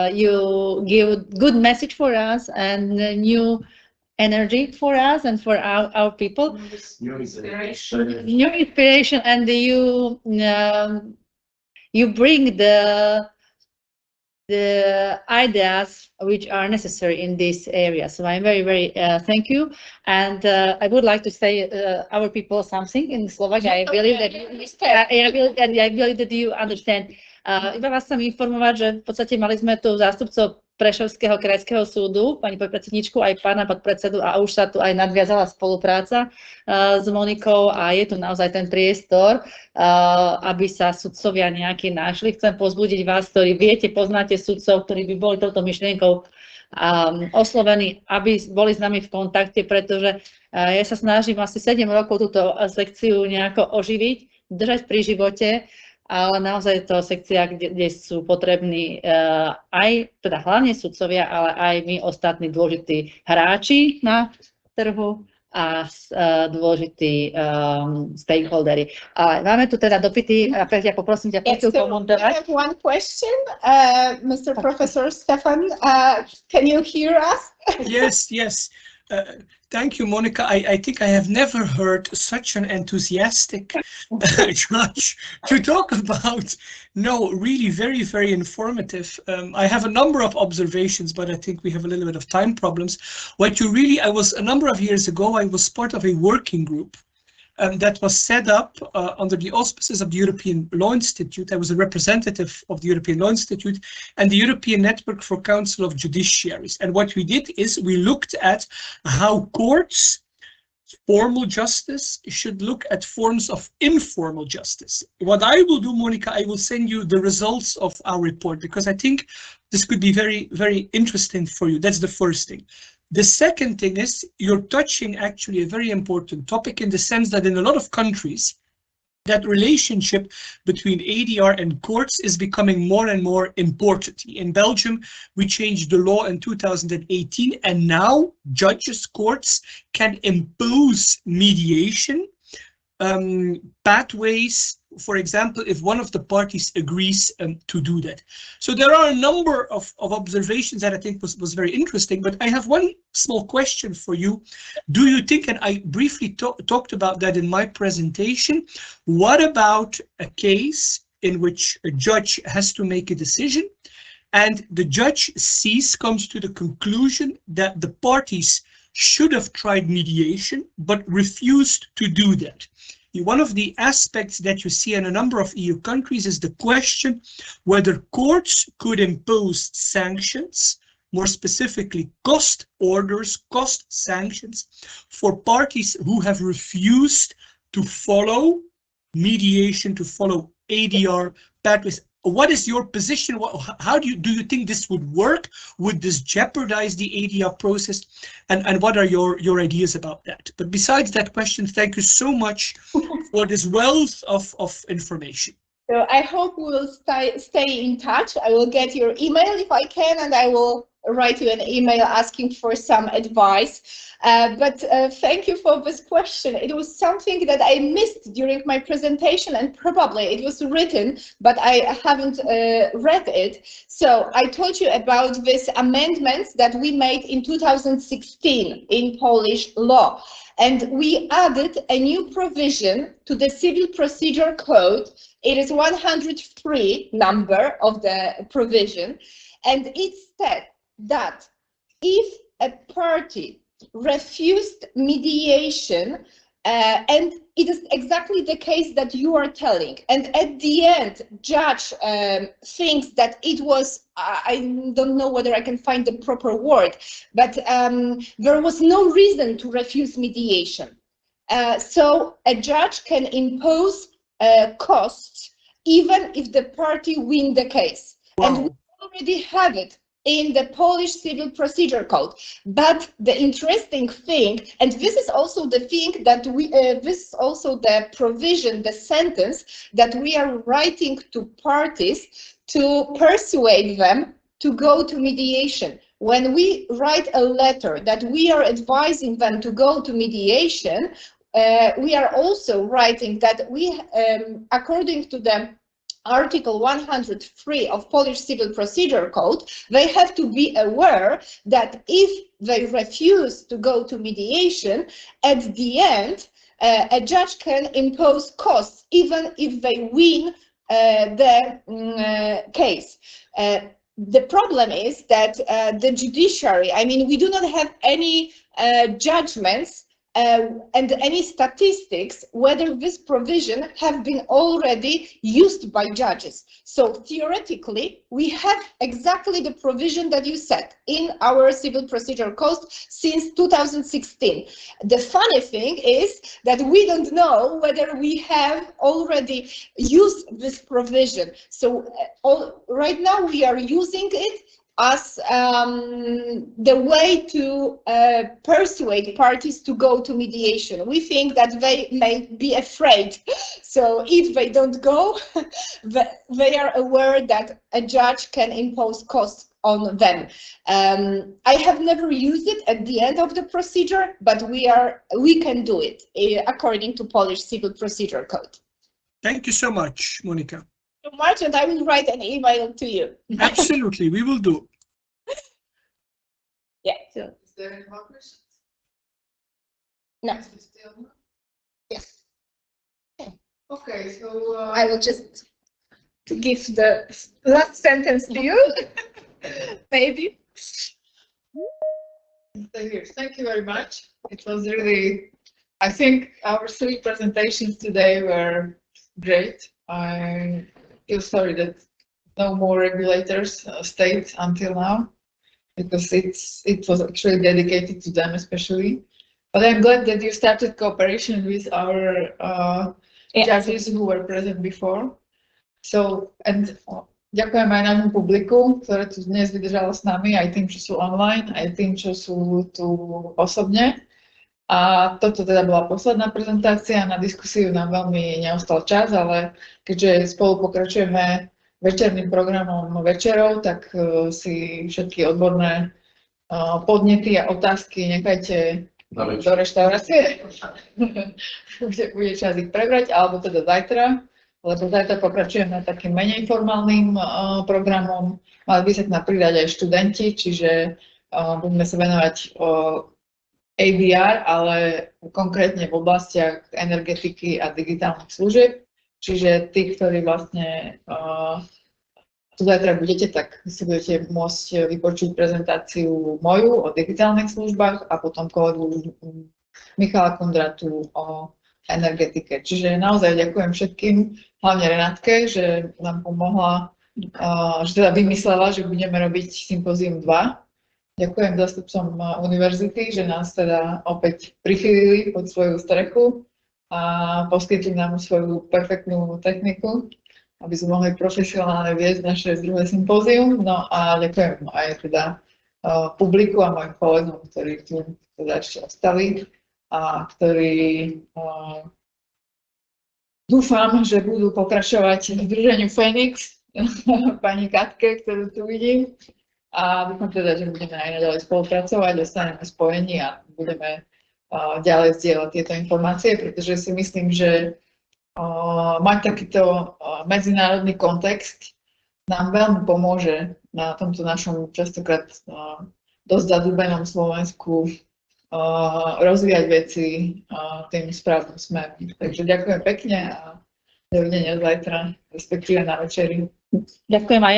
you give good message for us and new energy for us and for our people. New inspiration, and you bring the ideas which are necessary in this area. So I'm very thank you, and I would like to say our people something in Slovak. I believe that I believe that you understand. Iba vás chcem informovať, že v podstate mali sme tu zástupcov Prešovského krajského súdu, pani podpredsedničku, aj pána podpredsedu, a už sa tu aj nadviazala spolupráca s Monikou a je tu naozaj ten priestor, aby sa sudcovia nejakí našli. Chcem pozbudiť vás, ktorí viete, poznáte sudcov, ktorí by boli touto myšlienkou oslovení, aby boli s nami v kontakte, pretože ja sa snažím asi 7 rokov túto sekciu nejako oživiť, držať pri živote, ale naozaj je to sekcia, kde sú potrební aj, teda hlavne sudcovia, ale aj my ostatní dôležití hráči na trhu a dôležití stakeholdery. Ale máme tu teda dopity, a ja poprosím ťa komentovať. I have one question, Mr. Professor Stefan, can you hear us? Yes. Thank you, Monica. I think I have never heard such an enthusiastic judge to talk about. No, really very informative. I have a number of observations, but I think we have a little bit of time problems. A number of years ago, I was part of a working group that was set up under the auspices of the European Law Institute. I was a representative of the European Law Institute and the European Network for Council of Judiciaries. And what we did is we looked at how courts, formal justice, should look at forms of informal justice. What I will do, Monica, I will send you the results of our report, because I think this could be very interesting for you. That's the first thing. The second thing is you're touching actually a very important topic, in the sense that in a lot of countries, that relationship between ADR and courts is becoming more and more important. In Belgium, we changed the law in 2018, and now judges, courts can impose mediation pathways, for example, if one of the parties agrees to do that. So there are a number of observations that I think was very interesting, but I have one small question for you. Do you think, and I briefly talked about that in my presentation, what about a case in which a judge has to make a decision and the judge comes to the conclusion that the parties should have tried mediation but refused to do that? One of the aspects that you see in a number of EU countries is the question whether courts could impose sanctions, more specifically cost orders, cost sanctions, for parties who have refused to follow mediation, to follow ADR pathways. What is your position? How do you think this would work? Would this jeopardize the ADR process? And what are your ideas about that? But besides that question, thank you so much for this wealth of information. So I hope we will stay in touch. I will get your email if I can, and I will write you an email asking for some advice. But thank you for this question. It was something that I missed during my presentation, and probably it was written, but I haven't read it. So I told you about these amendments that we made in 2016 in Polish law. And we added a new provision to the Civil Procedure Code. It is 103 number of the provision. And it said that if a party refused mediation, and it is exactly the case that you are telling, and at the end judge thinks that it was, I don't know whether I can find the proper word, but there was no reason to refuse mediation. So a judge can impose costs even if the party win the case. Wow. And we already have it in the Polish Civil Procedure Code. But the interesting thing, and this is also the thing that this is also the provision, the sentence that we are writing to parties to persuade them to go to mediation. When we write a letter that we are advising them to go to mediation, we are also writing that we, according to the Article 103 of Polish Civil Procedure Code, they have to be aware that if they refuse to go to mediation, at the end, a judge can impose costs, even if they win the case. The problem is that the judiciary, I mean, we do not have any judgments and any statistics whether this provision have been already used by judges. So theoretically, we have exactly the provision that you said in our Civil Procedure Code since 2016. The funny thing is that we don't know whether we have already used this provision. So right now we are using it as the way to persuade parties to go to mediation. We think that they may be afraid. So if they don't go, they are aware that a judge can impose costs on them. I have never used it at the end of the procedure, but we can do it according to Polish Civil Procedure Code. Thank you so much, Monica. So much, and I will write an email to you. Absolutely, we will do. Yeah. Is there any more questions? No. Yes. Okay, so I will just give the last sentence to you, maybe. Thank you very much. It was really, I think our three presentations today were great. I feel sorry that no more regulators stayed until now, because it was actually dedicated to them especially. But I'm glad that you started cooperation with our judges who were present before. So, and ďakujem aj nášmu publiku, ktoré tu dnes vydržalo s nami, aj tým, čo sú online, aj tým, čo sú tu osobne. A toto teda bola posledná prezentácia, na diskusiu nám veľmi neostal čas, ale keďže spolu pokračujeme večerným programom večerov, tak si všetky odborné podnety a otázky nechajte do reštaurácie, kde bude čas ich prebrať, alebo teda zajtra, lebo zajtra pokračujeme takým menej formálnym programom. Mali by sa k nám pridať aj študenti, čiže budeme sa venovať ADR, ale konkrétne v oblastiach energetiky a digitálnych služieb. Čiže tí, ktorí vlastne tu zajtra budete, tak si budete môcť vypočuť prezentáciu moju o digitálnych službách a potom kolegu Michala Kundratu o energetike. Čiže naozaj ďakujem všetkým, hlavne Renátke, že nám pomohla, že teda vymyslela, že budeme robiť sympózium 2. Ďakujem zástupcom univerzity, že nás teda opäť prichýlili pod svoju strechu a poskytli nám svoju perfektnú techniku, aby sme mohli profesionálne viesť naše druhé sympózium. No a ďakujem aj teda publiku a mojim kolegom, ktorí tu teda ešte ostali a ktorí dúfam, že budú pokračovať v združeniu Fénix, pani Katke, ktorú tu vidím. A dúfam teda, že budeme aj naďalej spolupracovať, dostaneme spojení a budeme ďalej zdieľať tieto informácie, pretože si myslím, že mať takýto medzinárodný kontext nám veľmi pomôže na tomto našom častokrát dosť zadúbenom Slovensku rozvíjať veci tým správnym smerom. Takže ďakujem pekne a dovidenia zajtra, respektíve na večeri. Ďakujem aj.